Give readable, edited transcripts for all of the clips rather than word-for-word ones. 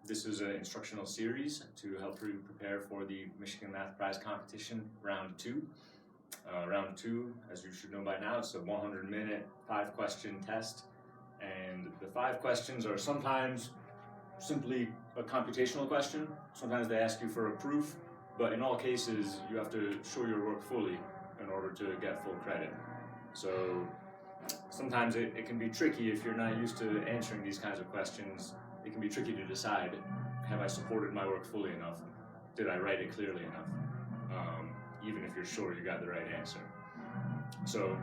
This is an instructional series to help you prepare for the Michigan Math Prize Competition Round 2. Round 2, as you should know by now, it's a 100-minute 5-question test, and the 5 questions are sometimes simply a computational question, sometimes they ask you for a proof, but in all cases you have to show your work fully in order to get full credit. So sometimes it can be tricky if you're not used to answering these kinds of questions. It can be tricky to decide, have I supported my work fully enough? Did I write it clearly enough? Even if you're sure you got the right answer. So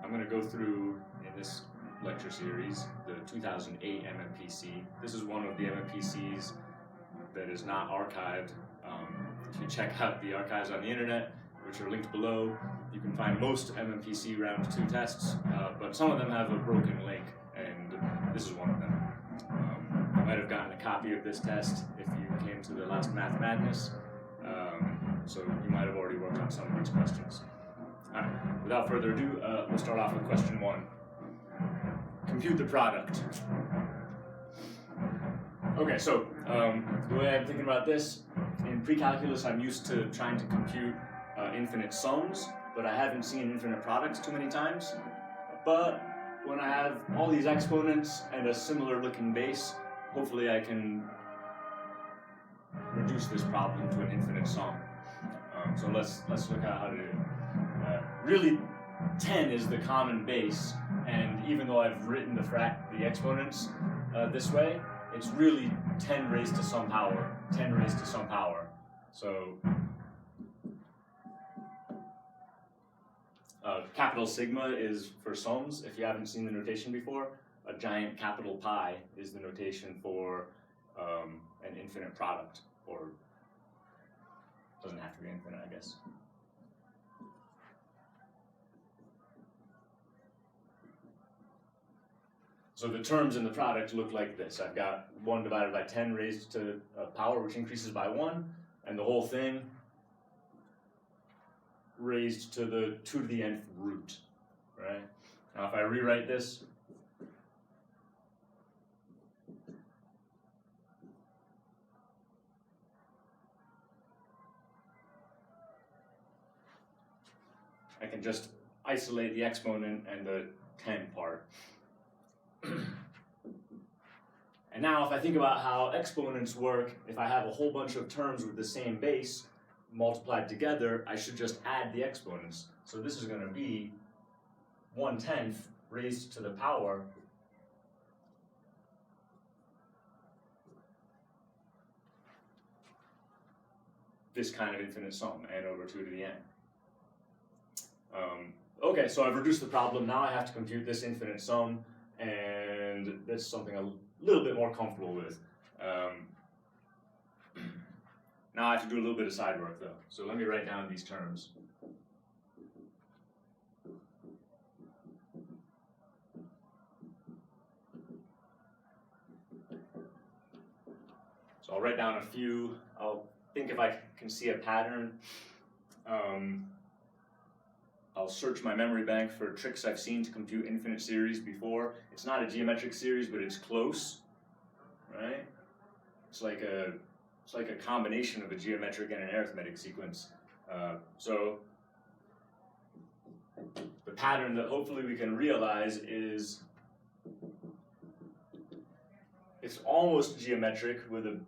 I'm going to go through, in this lecture series, the 2008 Mmpc. This is one of the Mmpcs that is not archived. If you check out the archives on the internet, which are linked below, you can find most Mmpc round 2 tests, but some of them have a broken link, and this is one of them. You might have gotten a copy of this test if you came to the last Math Madness, so you might have already worked on some of these questions. All right, without further ado, we'll start off with question 1. Compute the product. Okay, so the way I'm thinking about this, in pre-calculus I'm used to trying to compute infinite sums, but I haven't seen infinite products too many times. But when I have all these exponents and a similar looking base, hopefully I can reduce this problem to an infinite sum. So let's look at how to do it. Really, 10 is the common base, and even though I've written the exponents this way, it's really 10 raised to some power, 10 raised to some power. So capital sigma is for sums. If you haven't seen the notation before, a giant capital pi is the notation for an infinite product, or doesn't have to be infinite, I guess. So the terms in the product look like this. I've got 1 divided by 10 raised to a power which increases by 1, and the whole thing raised to the 2 to the nth root, right? Now if I rewrite this, I can just isolate the exponent and the 10 part. And now if I think about how exponents work, if I have a whole bunch of terms with the same base multiplied together, I should just add the exponents. So this is going to be 1/10 raised to the power this kind of infinite sum, n over 2 to the n. Okay, so I've reduced the problem. Now I have to compute this infinite sum, and that's something I'm a little bit more comfortable with. Now I have to do a little bit of side work though. So let me write down these terms. So I'll write down a few. I'll think if I can see a pattern. I'll search my memory bank for tricks I've seen to compute infinite series before. It's not a geometric series, but it's close, right? It's like a combination of a geometric and an arithmetic sequence. So the pattern that hopefully we can realize is it's almost geometric with a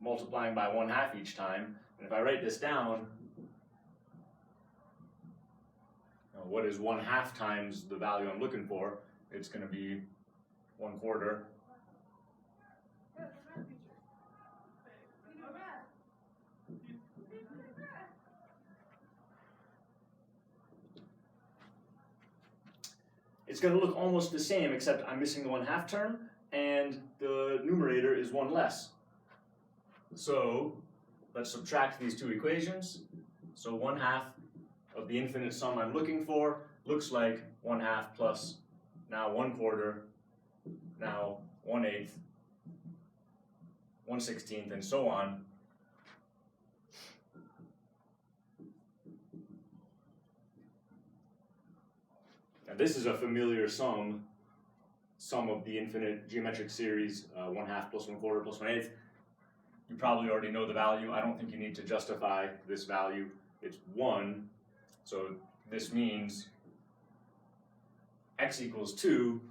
multiplying by 1/2 each time. And if I write this down, what is 1/2 times the value I'm looking for? It's going to be 1/4. It's going to look almost the same, except I'm missing the 1/2 term, and the numerator is 1 less. So let's subtract these two equations. So 1/2 of the infinite sum I'm looking for looks like 1/2 plus now 1/4, now 1/8, 1/16, and so on. Now this is a familiar sum of the infinite geometric series, 1/2 plus 1/4 plus 1/8. You probably already know the value. I don't think you need to justify this value. It's 1, so this means x equals 2.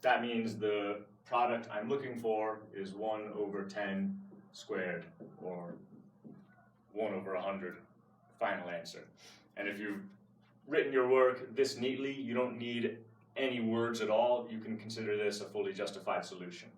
That means the product I'm looking for is 1 over 10 squared, or 1 over 100, final answer. And if you've written your work this neatly, you don't need any words at all. You can consider this a fully justified solution.